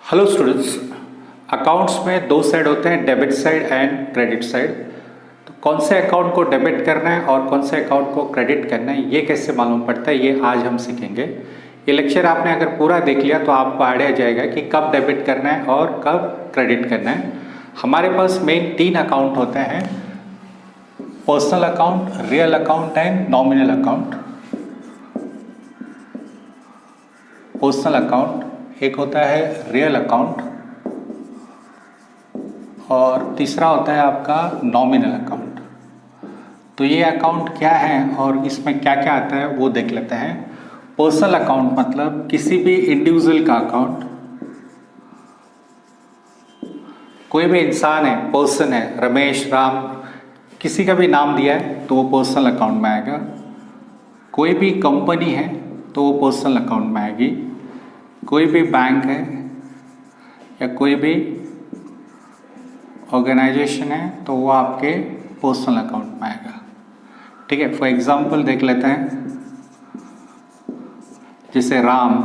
Hello students, accounts में दो side होते हैं, debit side and credit side. तो कौन से अकाउंट को डेबिट करना है और कौन से अकाउंट को क्रेडिट करना है ये कैसे मालूम पड़ता है, ये आज हम सीखेंगे। ये लेक्चर आपने अगर पूरा देख लिया तो आपको आइडिया जाएगा कि कब डेबिट करना है और कब क्रेडिट करना है। हमारे पास मेन 3 अकाउंट होते हैं: personal account, real account and nominal account. Personal account एक होता है रियल अकाउंट और तीसरा होता है आपका नॉमिनल अकाउंट। तो ये अकाउंट क्या है और इसमें क्या क्या आता है वो देख लेते हैं। पर्सनल अकाउंट मतलब किसी भी इंडिविजुअल का अकाउंट, कोई भी इंसान है, पर्सन है, रमेश, राम, किसी का भी नाम दिया है तो वो पर्सनल अकाउंट में आएगा। कोई भी कंपनी है तो वो पर्सनल अकाउंट में आएगी। कोई भी बैंक है या कोई भी ऑर्गेनाइजेशन है तो वो आपके पर्सनल अकाउंट में आएगा। ठीक है, फॉर एग्जांपल देख लेते हैं। जैसे राम,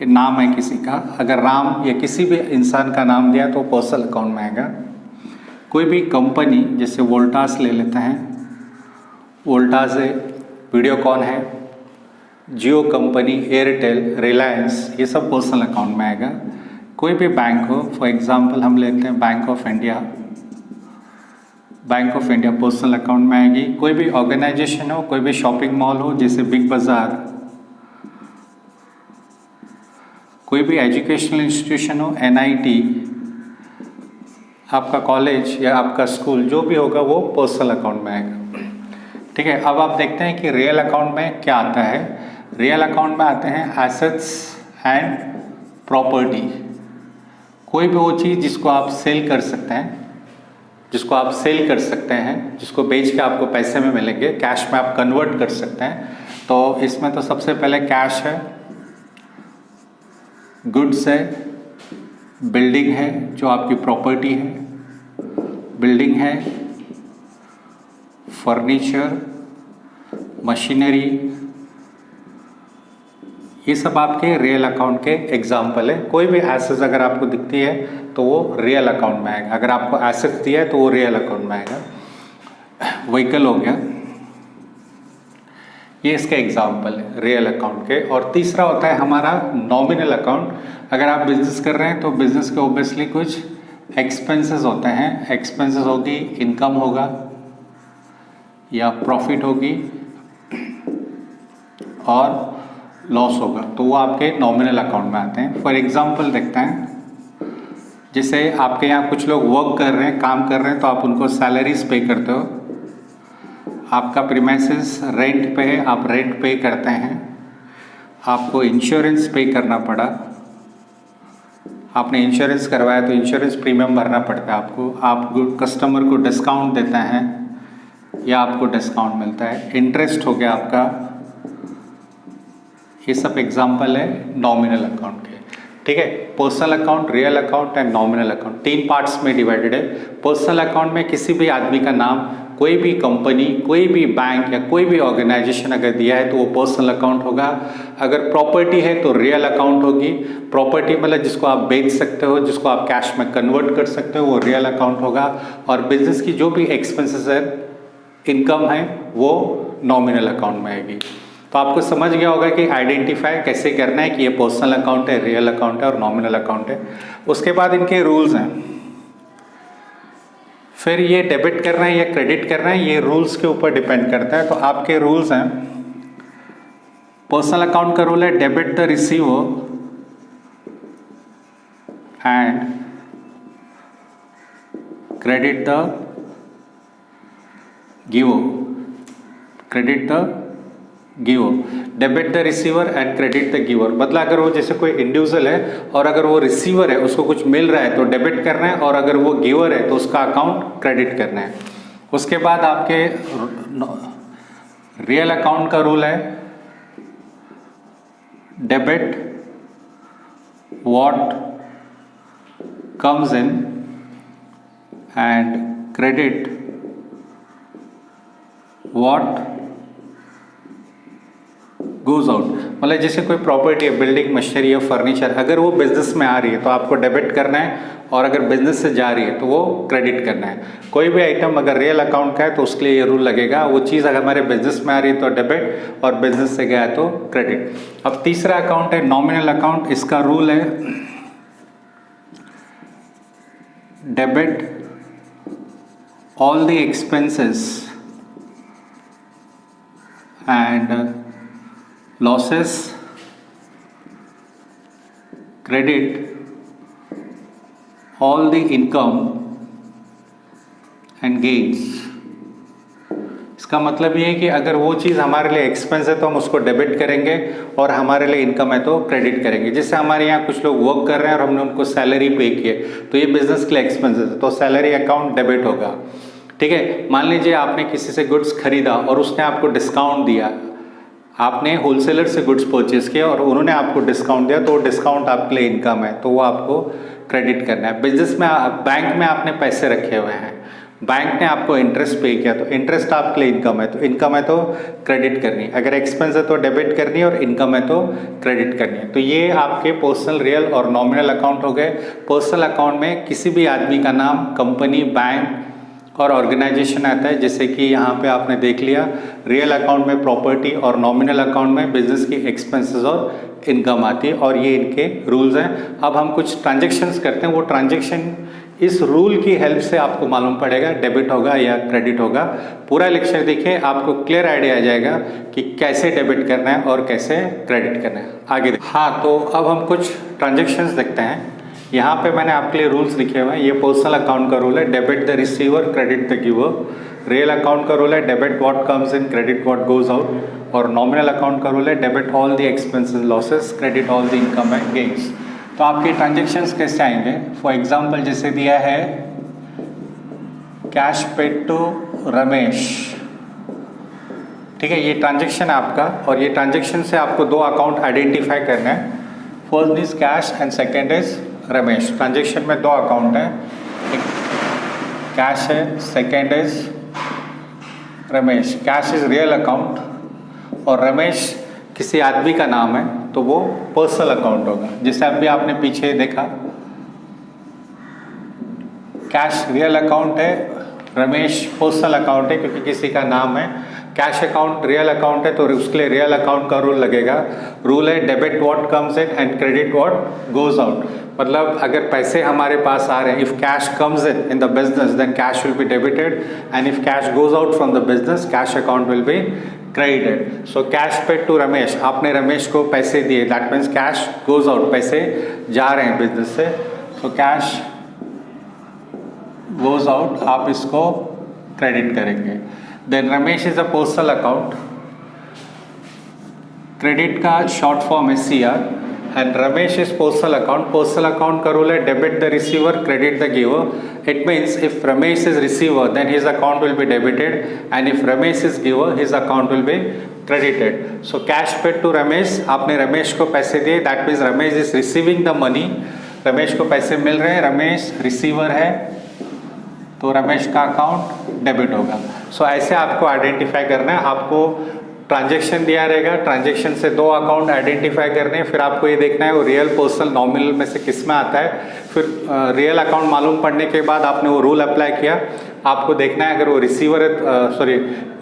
ये नाम है किसी का, अगर राम या किसी भी इंसान का नाम दिया तो पर्सनल अकाउंट में आएगा। कोई भी कंपनी, जैसे वोल्टास ले लेते हैं, वोल्टास है, वीडियोकॉन है, जियो कंपनी, एयरटेल, रिलायंस, ये सब पर्सनल अकाउंट में आएगा। कोई भी बैंक हो, फॉर एग्जांपल हम लेते हैं bank of India, bank of India personal account में आएगी। कोई भी ऑर्गेनाइजेशन हो, कोई भी शॉपिंग मॉल हो जैसे बिग बाज़ार, कोई भी एजुकेशनल इंस्टीट्यूशन हो, NIT, आपका कॉलेज या आपका स्कूल, जो भी होगा वो पर्सनल अकाउंट में आएगा। ठीक है, अब आप देखते हैं कि रियल अकाउंट में क्या आता है। रियल अकाउंट में आते हैं एसेट्स एंड प्रॉपर्टी। कोई भी वो चीज़ जिसको आप सेल कर सकते हैं, जिसको बेच के आपको पैसे में मिलेंगे, कैश में आप कन्वर्ट कर सकते हैं। तो इसमें तो सबसे पहले कैश है, गुड्स है, बिल्डिंग है जो आपकी प्रॉपर्टी है, बिल्डिंग है, फर्नीचर, मशीनरी, ये सब आपके रियल अकाउंट के एग्जाम्पल है। कोई भी एसेट्स अगर आपको दिखती है तो वो रियल अकाउंट में आएगा। अगर आपको एसेट्स दिया है तो वो रियल अकाउंट में आएगा। व्हीकल हो गया, ये इसके एग्जाम्पल है रियल अकाउंट के। और तीसरा होता है हमारा नॉमिनल अकाउंट। अगर आप बिजनेस कर रहे हैं तो बिजनेस के ऑब्वियसली कुछ एक्सपेंसेस होते हैं। एक्सपेंसेस होगी, इनकम होगा या प्रॉफिट होगी और लॉस होगा, तो वो आपके नॉमिनल अकाउंट में आते हैं। फॉर एग्जांपल देखते हैं, जैसे आपके यहाँ कुछ लोग वर्क कर रहे हैं, काम कर रहे हैं, तो आप उनको सैलरीज पे करते हो। आपका प्रीमाइसेस रेंट पे है, आप रेंट पे करते हैं। आपको इंश्योरेंस पे करना पड़ा, आपने इंश्योरेंस करवाया तो इंश्योरेंस प्रीमियम भरना पड़ता है आपको। आप कस्टमर को डिस्काउंट देते हैं या आपको डिस्काउंट मिलता है। इंटरेस्ट हो गया आपका। ये सब एग्जाम्पल है नॉमिनल अकाउंट के। ठीक है, personal account, real account and nominal account 3 parts में डिवाइडेड है। पर्सनल अकाउंट में किसी भी आदमी का नाम, कोई भी कंपनी, कोई भी बैंक या कोई भी ऑर्गेनाइजेशन अगर दिया है तो वो पर्सनल अकाउंट होगा। अगर प्रॉपर्टी है तो रियल अकाउंट होगी। प्रॉपर्टी मतलब जिसको आप बेच सकते हो, जिसको आप कैश में कन्वर्ट कर सकते हो, वो रियल अकाउंट होगा। और बिजनेस की जो भी एक्सपेंसेस है, इनकम है, वो नॉमिनल अकाउंट में आएगी। तो आपको समझ गया होगा कि आइडेंटिफाई कैसे करना है कि ये पर्सनल अकाउंट है, रियल अकाउंट है और नॉमिनल अकाउंट है। उसके बाद इनके रूल्स हैं। फिर ये डेबिट करना है या क्रेडिट करना है, ये रूल्स के ऊपर डिपेंड करता है। तो आपके रूल्स हैं, पर्सनल अकाउंट का रूल है debit the receiver and credit the giver. Credit the giver, debit the receiver and credit the giver. मतलब अगर वो जैसे कोई इंडिविजुअल है और अगर वो रिसीवर है, उसको कुछ मिल रहा है तो डेबिट करना है, और अगर वो गिवर है तो उसका अकाउंट क्रेडिट करना है। उसके बाद आपके रियल अकाउंट का रूल है debit what comes in and credit what goes out, मतलब जैसे कोई प्रॉपर्टी है, बिल्डिंग, मशीनरी या फर्नीचर, अगर वो बिजनेस में आ रही है तो आपको डेबिट करना है, और अगर बिजनेस से जा रही है तो वो क्रेडिट करना है। कोई भी आइटम अगर रियल अकाउंट का है तो उसके लिए ये रूल लगेगा, वो चीज़ अगर हमारे बिजनेस में आ रही है तो डेबिट, और बिजनेस से गया है तो क्रेडिट। अब तीसरा अकाउंट है नॉमिनल अकाउंट। इसका रूल है debit all the expenses and losses, credit all the income and gains। इसका मतलब ये है कि अगर वो चीज़ हमारे लिए एक्सपेंस है तो हम उसको डेबिट करेंगे, और हमारे लिए इनकम है तो क्रेडिट करेंगे। जैसे हमारे यहाँ कुछ लोग वर्क कर रहे हैं और हमने उनको सैलरी पे किए, तो ये बिजनेस के लिए एक्सपेंसेस है, तो सैलरी अकाउंट डेबिट होगा। ठीक है, मान लीजिए आपने किसी से गुड्स खरीदा और उसने आपको डिस्काउंट दिया, आपने होलसेलर से गुड्स परचेज किया और उन्होंने आपको डिस्काउंट दिया, तो डिस्काउंट आपके लिए इनकम है, तो वो आपको क्रेडिट करना है। बिजनेस में बैंक में आपने पैसे रखे हुए हैं, बैंक ने आपको इंटरेस्ट पे किया, तो इंटरेस्ट आपके लिए इनकम है, तो इनकम है तो क्रेडिट करनी है। अगर एक्सपेंस है तो डेबिट करनी है, और इनकम है तो क्रेडिट करनी है। तो ये आपके पर्सनल, रियल और नॉमिनल अकाउंट हो गए। पर्सनल अकाउंट में किसी भी आदमी का नाम, कंपनी, बैंक और ऑर्गेनाइजेशन आता है, जैसे कि यहाँ पे आपने देख लिया। रियल अकाउंट में प्रॉपर्टी, और नॉमिनल अकाउंट में बिजनेस की एक्सपेंसेस और इनकम आती है, और ये इनके रूल्स हैं। अब हम कुछ ट्रांजेक्शन्स करते हैं, वो ट्रांजेक्शन इस रूल की हेल्प से आपको मालूम पड़ेगा डेबिट होगा या क्रेडिट होगा। पूरा लेक्चर देखिए, आपको क्लियर आइडिया आ जाएगा कि कैसे डेबिट करना है और कैसे क्रेडिट करना है। आगे हाँ, तो अब हम कुछ ट्रांजेक्शन्स देखते हैं। यहाँ पे मैंने आपके लिए रूल्स लिखे हुए हैं। ये पर्सनल अकाउंट का रूल है, debit the receiver, credit the giver. Real account का रूल है, debit what comes in, credit what goes out. और नॉमिनल अकाउंट का रूल है, debit all the expenses losses, credit all the income and gains. तो आपके transactions कैसे आएंगे? For example जैसे दिया है कैश पेड टू रमेश, ठीक है, ये ट्रांजेक्शन है आपका, और ये ट्रांजेक्शन से आपको दो अकाउंट आइडेंटिफाई करना है। First is cash and second is Ramesh. Transaction में दो अकाउंट है, एक कैश है, second is Ramesh. Cash is real account और रमेश किसी आदमी का नाम है, तो वो पर्सनल अकाउंट होगा। जैसे अभी आपने पीछे देखा, कैश रियल अकाउंट है, रमेश पर्सनल अकाउंट है क्योंकि किसी का नाम है। कैश अकाउंट रियल अकाउंट है तो उसके लिए रियल अकाउंट का रूल लगेगा। रूल है debit what comes in and credit what goes out. मतलब अगर पैसे हमारे पास आ रहे हैं, if cash comes in the business then cash will be debited, and if cash goes out from the business cash account will be credited. So cash paid to Ramesh, आपने रमेश को पैसे दिए, that means cash goes out, पैसे जा रहे हैं business से, so cash goes out, आप इसको क्रेडिट करेंगे। Then Ramesh is a personal account, credit का शॉर्ट फॉर्म है CR, and Ramesh is personal account. Personal account का रूल है debit the receiver, credit the giver. It means if Ramesh is receiver then his account will be debited, and if Ramesh is giver his account will be credited. So cash paid to Ramesh, आपने रमेश को पैसे दिए, that means Ramesh is receiving the money, Ramesh को पैसे मिल रहे हैं, Ramesh receiver है तो रमेश का अकाउंट डेबिट होगा। सो ऐसे आपको आइडेंटिफाई करना है। आपको ट्रांजैक्शन दिया रहेगा, ट्रांजैक्शन से दो अकाउंट आइडेंटिफाई करने हैं, फिर आपको ये देखना है वो रियल, पर्सनल, नॉमिनल में से किस में आता है। फिर रियल अकाउंट मालूम पड़ने के बाद आपने वो रूल अप्लाई किया, आपको देखना है अगर वो रिसीवर है,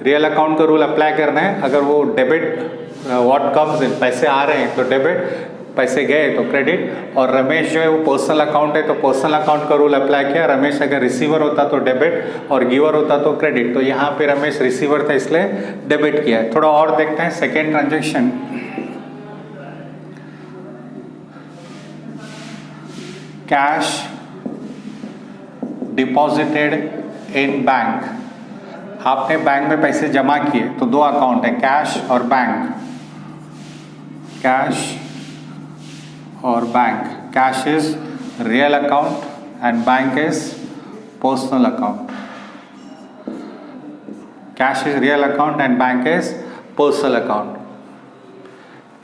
रियल अकाउंट का रूल अप्लाई करना है। अगर वो डेबिट व्हाट कम्स इन, पैसे आ रहे हैं तो डेबिट, पैसे गए तो क्रेडिट। और रमेश जो है वो पर्सनल अकाउंट है तो पर्सनल अकाउंट का रूल अप्लाई किया। रमेश अगर रिसीवर होता तो डेबिट और गिवर होता तो क्रेडिट। तो यहाँ पे रमेश रिसीवर था इसलिए डेबिट किया है। थोड़ा और देखते हैं second transaction. Cash deposited in bank, आपने बैंक में पैसे जमा किए तो दो अकाउंट है, कैश और बैंक, कैश और bank. Cash is real account and bank is personal account. Cash is real account and bank is personal account.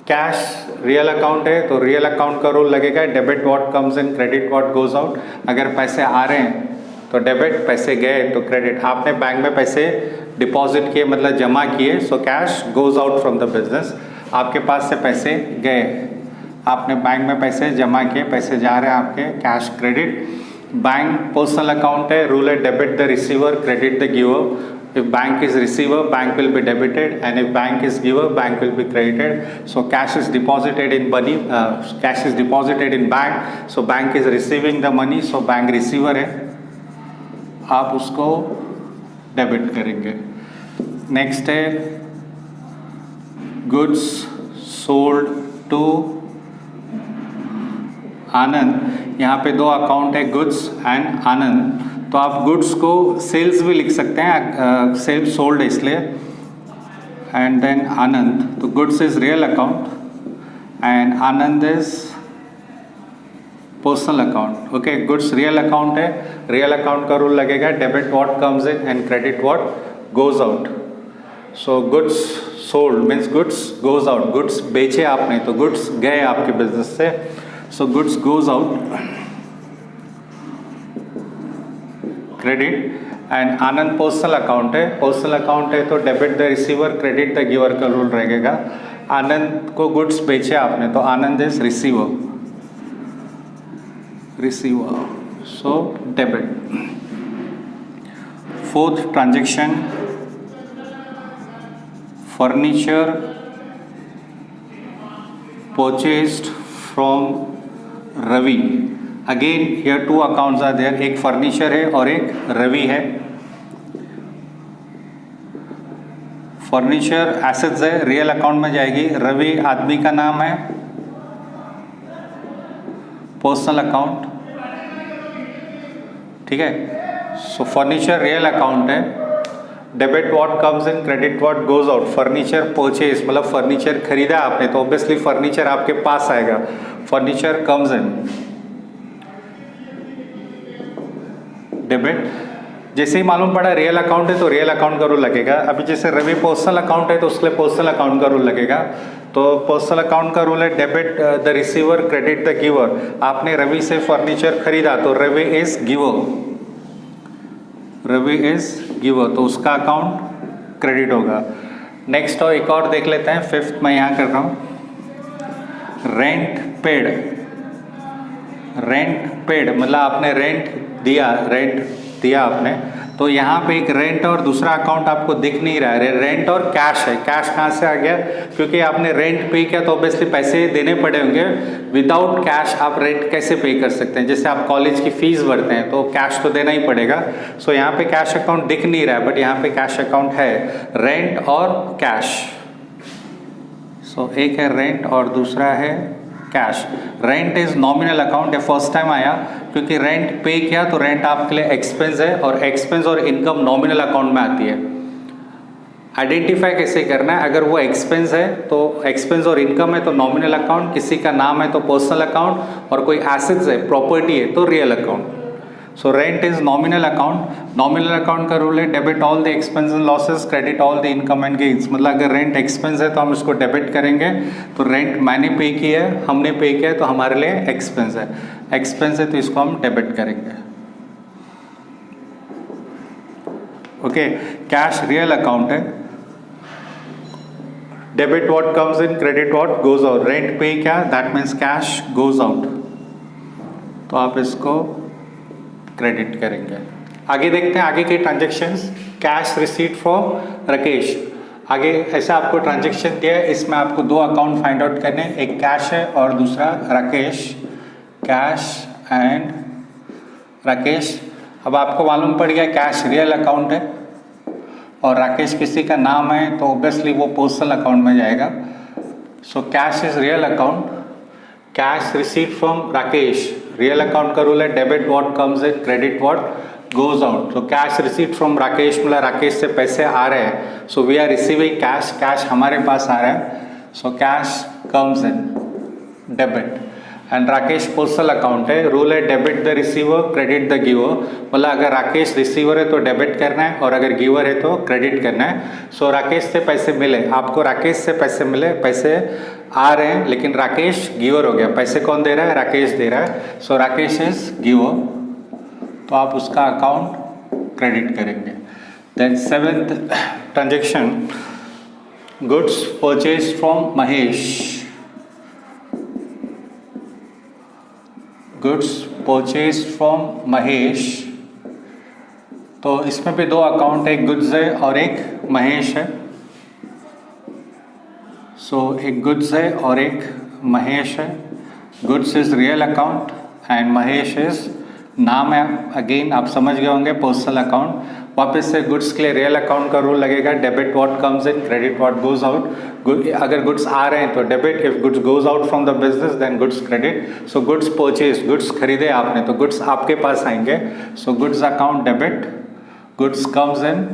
Cash real account है तो रियल अकाउंट का रूल लगेगा debit what comes in, credit what goes out. अगर पैसे आ रहे हैं तो डेबिट, पैसे गए तो क्रेडिट। आपने बैंक में पैसे डिपॉजिट किए मतलब जमा किए, so cash goes out from the business. आपके पास से पैसे गए, आपने बैंक में पैसे जमा किए, पैसे जा रहे हैं आपके, cash credit. Bank personal account है, रूल है debit the receiver credit the giver. If bank is receiver, bank will be debited, and if bank is giver, bank will be credited. So cash is deposited in money, cash is deposited in bank, so bank is receiving the money, so bank receiver है, आप उसको debit करेंगे। Next है goods sold to आनंद। यहाँ पे दो account है, goods and आनंद, तो आप गुड्स को सेल्स भी लिख सकते हैं, सेल्स सोल्ड है इसलिए, एंड देन आनंद, तो goods is real account and Anand is personal account. Okay, goods real account है, रियल अकाउंट का रूल लगेगा debit what comes in and credit what goes out. So goods sold means goods goes out, goods बेचे आपने तो goods गए आपके business से, so goods goes out credit. And Anand personal account है, personal account है तो debit the receiver credit the giver का रूल रहेगा। आनंद को गुड्स बेचे आपने तो Anand is receiver, so debit. Fourth transaction, furniture purchased from Ravi. Again here two accounts are there, एक फर्नीचर है और एक रवि है। फर्नीचर एसेट्स है, रियल अकाउंट में जाएगी, रवि आदमी का नाम है, पर्सनल अकाउंट, ठीक है। सो फर्नीचर रियल अकाउंट है, debit what comes in credit what goes out. Furniture purchase मतलब फर्नीचर खरीदा आपने तो ऑब्वियसली फर्नीचर आपके पास आएगा, फर्नीचर कम्स इन डेबिट। जैसे ही मालूम पड़ा रियल अकाउंट है तो रियल अकाउंट का रूल लगेगा। अभी जैसे रवि पर्सनल अकाउंट है तो उसके लिए पर्सनल अकाउंट का रूल लगेगा, तो पर्सनल अकाउंट का रूल है debit the receiver credit the giver. आपने रवि से फर्नीचर खरीदा तो Ravi is giver, Ravi is giver, तो उसका अकाउंट क्रेडिट होगा। नेक्स्ट और एक और देख लेते हैं, फिफ्थ मैं यहाँ कर रहा हूँ, रेंट पेड। रेंट पेड मतलब आपने रेंट दिया आपने, तो यहाँ पे एक रेंट और दूसरा अकाउंट आपको दिख नहीं रहा है, रेंट और कैश है। कैश कहाँ से आ गया, क्योंकि आपने रेंट पे किया तो ऑब्वियसली पैसे देने पड़े होंगे, विदाउट कैश आप रेंट कैसे पे कर सकते हैं। जैसे आप कॉलेज की फीस भरते हैं तो कैश तो देना ही पड़ेगा। सो यहाँ पे कैश अकाउंट दिख नहीं रहा है, बट यहाँ पे कैश अकाउंट है, रेंट और कैश। सो एक है रेंट और दूसरा है cash. Rent is nominal account, ये फर्स्ट टाइम आया क्योंकि रेंट पे किया तो रेंट आपके लिए एक्सपेंस है, और एक्सपेंस और इनकम नॉमिनल अकाउंट में आती है। आइडेंटिफाई कैसे करना है, अगर वो एक्सपेंस है तो एक्सपेंस और इनकम है तो नॉमिनल अकाउंट, किसी का नाम है तो पर्सनल अकाउंट, और कोई एसेट्स है प्रॉपर्टी है तो real account. So rent is nominal account. Nominal account का रूल है debit all the expense and losses credit all the income and gains. मतलब अगर रेंट एक्सपेंस है तो हम इसको डेबिट करेंगे, तो रेंट मैंने पे किया है, हमने पे किया है तो हमारे लिए एक्सपेंस है, एक्सपेंस है तो इसको हम डेबिट करेंगे। ओके, कैश रियल अकाउंट है, debit what comes in credit what goes out. Rent पे क्या, that means cash goes out, तो आप इसको क्रेडिट करेंगे। आगे देखते हैं आगे के transactions. Cash receipt from Rakesh. आगे ऐसा आपको ट्रांजेक्शन दिया है, इसमें आपको दो अकाउंट फाइंड आउट करने, एक कैश है और दूसरा राकेश, कैश एंड राकेश। अब आपको मालूम पड़ गया कैश रियल अकाउंट है और राकेश किसी का नाम है तो ऑब्वियसली वो पर्सनल अकाउंट में जाएगा। So cash is real account, cash receipt from Rakesh, real account का रूल है debit what comes in credit what goes out. तो कैश रिसीट फ्रॉम राकेश मतलब राकेश से पैसे आ रहे हैं, so we are receiving cash, cash हमारे पास आ रहा है, सो cash comes in debit. And Rakesh personal account है, रूल है debit the receiver credit the giver. मतलब अगर राकेश रिसीवर है तो डेबिट करना है और अगर गिवर है तो क्रेडिट करना है। सो राकेश से पैसे मिले, आपको राकेश से पैसे मिले, पैसे आ रहे हैं लेकिन राकेश गिवर हो गया, पैसे कौन दे रहा है, राकेश दे रहा है। सो राकेश इज गिवर, तो आप उसका अकाउंट क्रेडिट करेंगे। Then seventh transaction, goods purchase from Mahesh, goods purchase from Mahesh. तो इसमें भी दो अकाउंट है, एक गुड्स है और एक महेश है। सो एक गुड्स है और एक महेश है। Goods is real account and Mahesh is नाम है। अगेन आप समझ गए होंगे पर्सनल अकाउंट। वापस से गुड्स के लिए रियल अकाउंट का रूल लगेगा, debit what comes in, credit what goes out. अगर गुड्स आ रहे हैं तो debit, if goods goes out from the business then goods credit. So goods purchase, goods खरीदे आपने तो गुड्स आपके पास आएंगे। So goods account debit, goods comes in,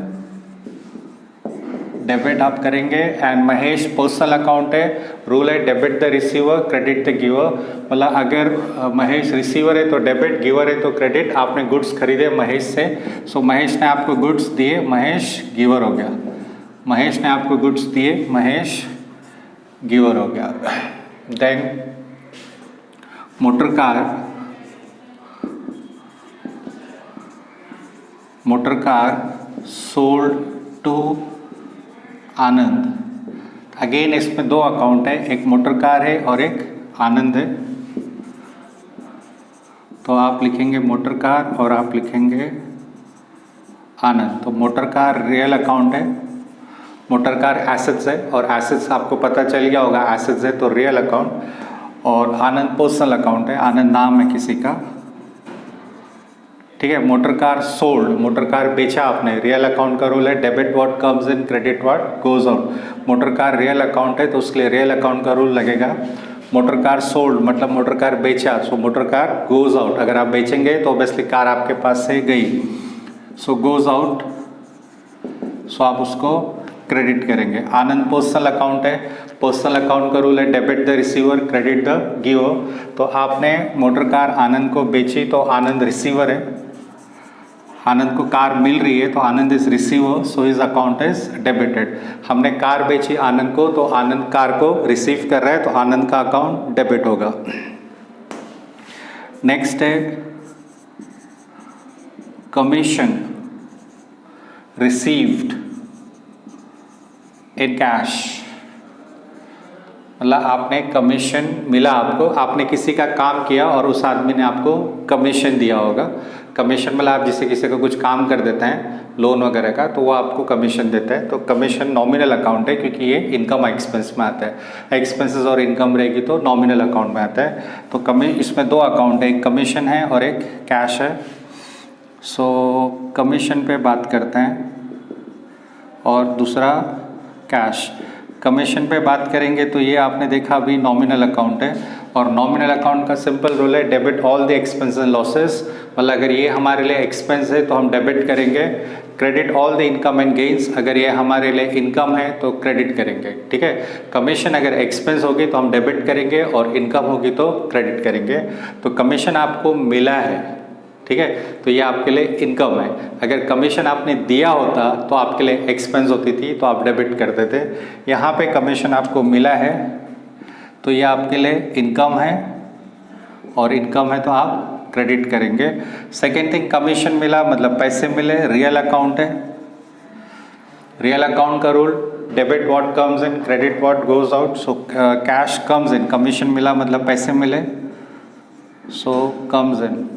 debit आप करेंगे। एंड महेश पर्सनल अकाउंट है, रूल है debit the receiver credit the giver. मतलब अगर महेश रिसीवर है तो डेबिट, गिवर है तो क्रेडिट। आपने गुड्स खरीदे महेश से, सो महेश ने आपको गुड्स दिए, महेश गिवर हो गया। महेश ने आपको गुड्स दिए, महेश गिवर हो गया। Then motor car sold to Anand. Again इसमें दो अकाउंट है, एक मोटर कार है और एक आनंद है। तो आप लिखेंगे मोटर कार और आप लिखेंगे आनंद। तो मोटर कार रियल अकाउंट है, मोटर कार एसेट्स है और एसेट्स आपको पता चल गया होगा, एसेट्स है तो रियल अकाउंट। और आनंद पर्सनल अकाउंट है, आनंद नाम है किसी का, ठीक है। Motor car sold, motor car बेचा आपने, रियल अकाउंट का रूल है debit what comes in credit what goes out. Motor car real account है तो उसके लिए रियल अकाउंट का रूल लगेगा। मोटर कार सोल्ड मतलब मोटर कार बेचा, सो मोटर कार गोज आउट। अगर आप बेचेंगे तो ऑब्वियसली कार आपके पास से गई, सो गोज आउट, सो आप उसको क्रेडिट करेंगे। आनंद पर्सनल अकाउंट है, पर्सनल अकाउंट का रूल है debit the receiver credit the giver. तो आपने मोटर कार आनंद को बेची तो आनंद रिसीवर है, आनंद को कार मिल रही है तो Anand is receiver, so his account is debited. हमने कार बेची आनंद को तो आनंद कार को रिसीव कर रहा है तो आनंद का अकाउंट डेबिट होगा। नेक्स्ट है कमीशन रिसीव्ड इन कैश। मतलब आपने कमीशन मिला आपको, आपने किसी का काम किया और उस आदमी ने आपको कमीशन दिया होगा। कमीशन मतलब आप जिससे किसी को कुछ काम कर देते हैं लोन वगैरह का तो वो आपको कमीशन देता है। तो कमीशन नॉमिनल अकाउंट है क्योंकि ये इनकम एक्सपेंस में आता है। एक्सपेंसेस और इनकम रहेगी तो नॉमिनल अकाउंट में आता है। तो इसमें दो अकाउंट है, एक कमीशन है और एक कैश है। सो कमीशन पे बात करते हैं और दूसरा कैश। कमीशन पे बात करेंगे तो ये आपने देखा अभी नॉमिनल अकाउंट है और नॉमिनल अकाउंट का सिंपल रूल है debit all the expense and losses. मतलब अगर ये हमारे लिए एक्सपेंस है तो हम डेबिट करेंगे। Credit all the income and gains, अगर ये हमारे लिए इनकम है तो क्रेडिट करेंगे, ठीक है। कमीशन अगर एक्सपेंस होगी तो हम डेबिट करेंगे और इनकम होगी तो क्रेडिट करेंगे। तो कमीशन आपको मिला है, ठीक है, तो ये आपके लिए इनकम है। अगर कमीशन आपने दिया होता तो आपके लिए एक्सपेंस होती थी तो आप डेबिट करते थे। यहाँ पे कमीशन आपको मिला है तो ये आपके लिए इनकम है और इनकम है तो आप क्रेडिट करेंगे। सेकेंड थिंग, कमीशन मिला मतलब पैसे मिले, रियल अकाउंट है। रियल अकाउंट का rule debit what comes in credit what goes out. So cash comes in, commission मिला मतलब पैसे मिले, सो कम्स इन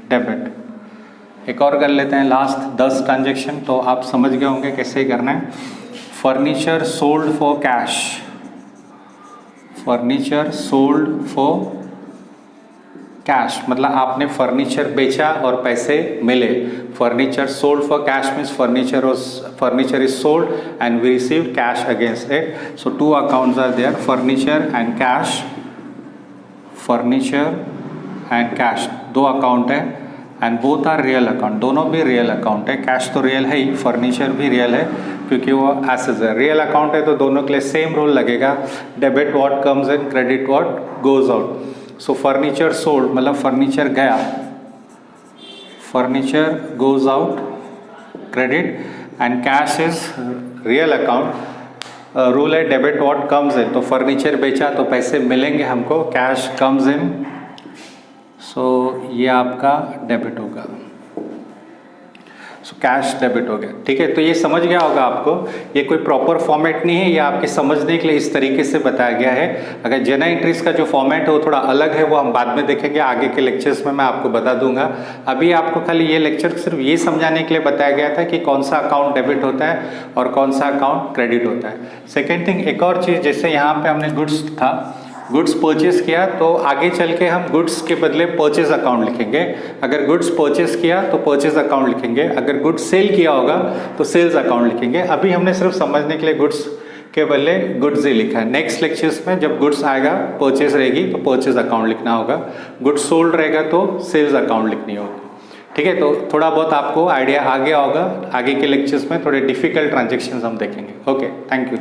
डेबिट। एक और कर लेते हैं लास्ट 10 ट्रांजेक्शन, तो आप समझ गए होंगे कैसे करना है। Furniture sold for cash, furniture sold for cash मतलब आपने फर्नीचर बेचा और पैसे मिले। Furniture sold for cash means furniture is sold and we receive cash against it. So two accounts are there, furniture and cash, furniture and cash दो account है and both are real account, दोनों भी real account है। Cash तो real है ही, furniture भी real है क्योंकि वो एसेट्स है। रियल अकाउंट है तो दोनों के लिए सेम रूल लगेगा, debit what comes in credit what goes out. So furniture sold मतलब फर्नीचर गया, furniture goes out credit and cash is real account. Rule है डेबिट व्हाट कम्स इन, तो फर्नीचर बेचा तो पैसे मिलेंगे हमको, कैश कम्स इन, सो ये आपका डेबिट होगा। कैश डेबिट हो गया। ठीक है, तो ये समझ गया होगा आपको, ये कोई प्रॉपर फॉर्मेट नहीं है, ये आपके समझने के लिए इस तरीके से बताया गया है। अगर जर्नल एंट्रीज का जो फॉर्मेट है वो थोड़ा अलग है, वो हम बाद में देखेंगे, आगे के लेक्चर्स में मैं आपको बता दूंगा। अभी आपको खाली ये लेक्चर सिर्फ ये समझाने के लिए बताया गया था कि कौन सा अकाउंट डेबिट होता है और कौन सा अकाउंट क्रेडिट होता है। सेकेंड थिंग, एक और चीज़, जैसे यहाँ पे हमने गुड्स था, गुड्स परचेस किया तो आगे चल के हम गुड्स के बदले परचेज अकाउंट लिखेंगे। अगर गुड्स परचेस किया तो परचेज अकाउंट लिखेंगे, अगर गुड्स सेल किया होगा तो सेल्स अकाउंट लिखेंगे। अभी हमने सिर्फ समझने के लिए गुड्स के बदले गुड्स ही लिखा है। नेक्स्ट लेक्चर्स में जब गुड्स आएगा, परचेज रहेगी तो परचेज अकाउंट लिखना होगा, गुड्स सोल्ड रहेगा तो सेल्स अकाउंट लिखनी होगी। ठीक है, तो थोड़ा बहुत आपको आइडिया आ गया होगा। आगे के लेक्चर्स में थोड़े डिफिकल्ट ट्रांजेक्शन्स हम देखेंगे। Okay, thank you.